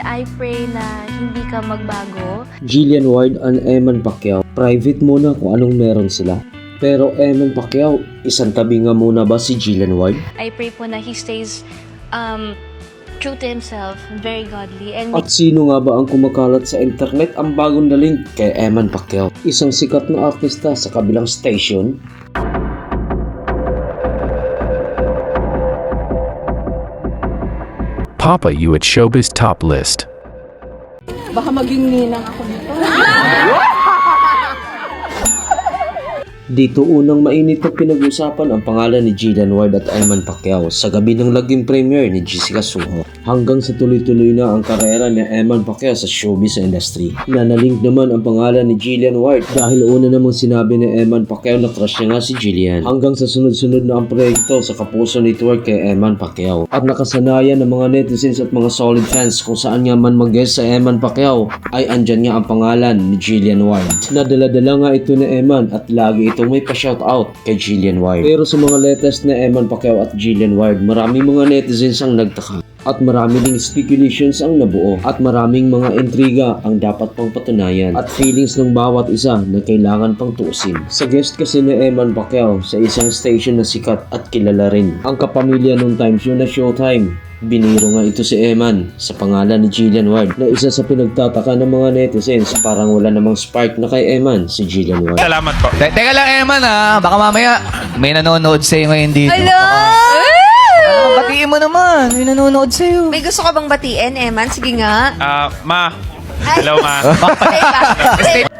I pray na hindi ka magbago. Jillian Ward and Eman Pacquiao, private muna kung anong meron sila. Pero Eman Pacquiao, isang tabi nga muna ba si Jillian Ward? I pray po na he stays true to himself, very godly. And At sino nga ba ang kumakalat sa internet ang bagong daling kay Eman Pacquiao? Isang sikat na artista sa kabilang station. Papa You at Showbiz Top List. Baka maging ninang ako nito. Dito unang mainit na pinag-usapan ang pangalan ni Jillian Ward at Eman Pacquiao sa gabi ng laging premiere ni Jessica Soho. Hanggang sa tuloy-tuloy na ang karera ni Eman Pacquiao sa showbiz industry. Nanalink naman ang pangalan ni Jillian Ward dahil una namang sinabi ni Eman Pacquiao na crush niya nga si Jillian. Hanggang sa sunod-sunod na ang proyekto sa Kapuso Network kay Eman Pacquiao. At nakasanayan ng mga netizens at mga solid fans kung saan nga man mag-guest sa Eman Pacquiao ay andyan nga ang pangalan ni Jillian Ward. Nadala-dala nga ito ni Eman at lagi ito may pa-shoutout kay Jillian Ward. Pero sa mga latest na Eman Pacquiao at Jillian Ward, maraming mga netizens ang nagtaka. At marami ding speculations ang nabuo. At maraming mga intriga ang dapat pang patunayan. At feelings ng bawat isa na kailangan pang tuusin. Sa guest kasi ni Eman Pacquiao sa isang station na sikat at kilala rin. Ang kapamilya nung time show na Showtime. Biniro nga ito si Eman sa pangalan ni Jillian Ward na isa sa pinagtataka ng mga netizens. Parang wala namang spark na kay Eman si Jillian Ward. Salamat po. Teka lang, Eman ha. Baka mamaya may nanonood sa'yo ngayon dito. Hello! Batiin mo naman. May nanonood sa'yo. May gusto ka bang batiin, Eman? Sige nga. Ma. Hello, ma.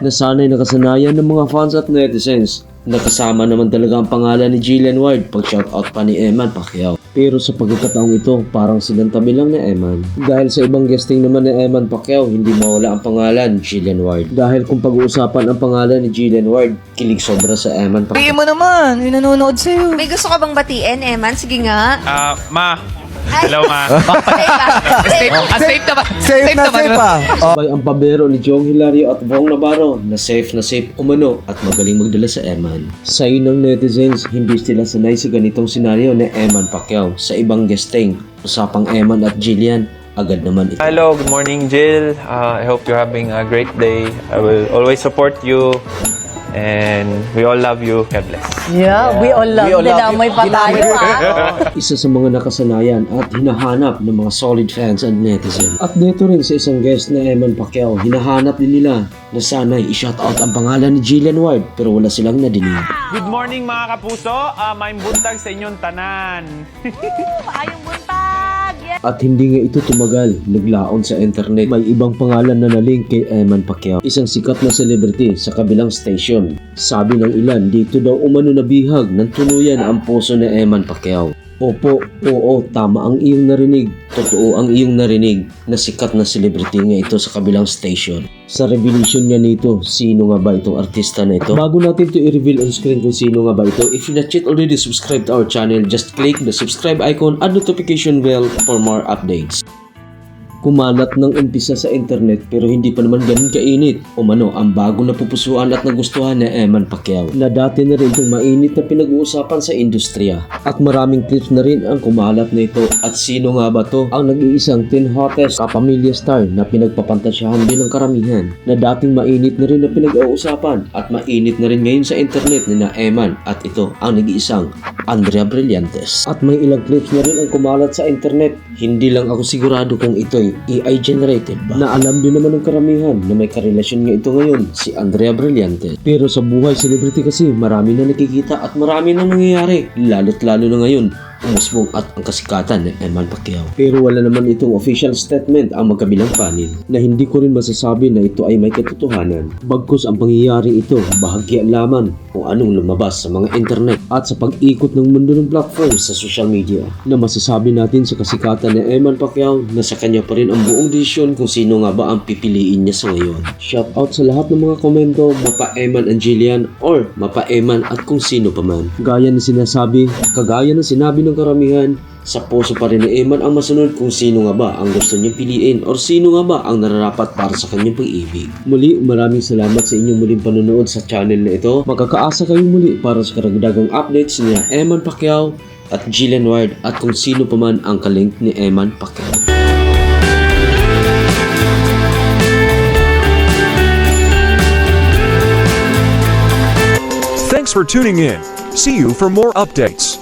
Nasanay na kasanayan ng mga fans at netizens. Nakasama naman talaga ang pangalan ni Jillian Ward pag shoutout pa ni Eman Pacquiao. Pero sa pagkakataong ito, parang silang tabi lang ni Eman. Dahil sa ibang guesting naman ni Eman Pacquiao, hindi mawala ang pangalan Jillian Ward. Dahil kung pag-uusapan ang pangalan ni Jillian Ward, kilig sobra sa Eman Pacquiao. Batiin mo naman. May nanonood sa'yo. May gusto ka bang batiin, Eman? Sige nga. Ma. Hello, ma. Safe naman. Safe na safe pa. Sabay ang pabero ni Jong Hilario at Bong Navarro na safe umano at magaling magdala sa Eman. Sa ng netizens, hindi sila sanay sa ganitong senaryo ni Eman Pacquiao sa ibang guesting. Usapang Eman at Jillian, agad naman ito. Hello, good morning, Jill. I hope you're having a great day. I will always support you. And we all love you. God bless. Yeah, we all love you. Dinamay pa tayo, ha? Isa sa mga nakasanayan at hinahanap ng mga solid fans and netizens. At dito rin sa isang guest na Eman Pacquiao, hinahanap din nila na sana'y i-shoutout ang pangalan ni Jillian Ward pero wala silang nadinig. Good morning, mga kapuso. Maayong buntag sa inyong tanan. ayong buntag! Yes! At hindi nga ito tumagal, naglaon sa internet. May ibang pangalan na nalink kay Eman Pacquiao, isang sikat na celebrity sa kabilang station. Sabi ng ilan, dito daw umano nabihag ng tuluyan ang puso ni Eman Pacquiao. Opo, oo, tama ang iyong narinig. Totoo ang iyong narinig na sikat na celebrity nga ito sa kabilang station. Sa revelation nga nito, sino nga ba itong artista na ito? Bago natin ito i-reveal on screen kung sino nga ba ito, if you're not yet already subscribed to our channel, just click the subscribe icon and notification bell for more updates. Kumalat ng umpisa sa internet pero hindi pa naman ganun kainit. Umano ang bago na pupusuan at nagustuhan ni Eman Pacquiao na dati na rin itong mainit na pinag-uusapan sa industriya. At maraming clips na rin ang kumalat na ito. At sino nga ba to? Ang nag-iisang teen hottest kapamilya star na pinagpapantasyahan din ng karamihan na dating mainit na rin na pinag-uusapan at mainit na rin ngayon sa internet ni na Eman at ito ang nag-iisang Andrea Brillantes. At may ilang clips na rin ang kumalat sa internet. Hindi lang ako sigurado kung ito'y AI generated ba? Na alam din naman ng karamihan na may karelasyon nga ito ngayon, si Andrea Brillantes. Pero sa buhay celebrity kasi marami na nakikita at marami na nangyayari, lalo't lalo na ngayon. Umusbong at ang kasikatan ni Eman Pacquiao. Pero wala naman itong official statement ang magkabilang panig na hindi ko rin masasabi na ito ay may katotohanan. Bagkus ang pangyayari ito, bahagya lamang kung anong lumabas sa mga internet at sa pag-ikot ng mundo ng platform sa social media na masasabi natin sa kasikatan ni Eman Pacquiao na sa kanya pa rin ang buong desisyon kung sino nga ba ang pipiliin niya sa ngayon. Shoutout sa lahat ng mga komento, mapa Eman and Jillian or mapa Eman at kung sino pa man. Gaya na sinasabi, kagaya na sinabi ng karamihan, sa puso pa rin ni Eman ang masunod kung sino nga ba ang gusto niyang piliin or sino nga ba ang nararapat para sa kanyang pag-ibig. Muli, maraming salamat sa inyong muling panonood sa channel na ito. Magkakaasa kayo muli para sa karagdagang updates ni Eman Pacquiao at Jillian Ward at kung sino pa man ang kalink ni Eman Pacquiao. Thanks for tuning in. See you for more updates.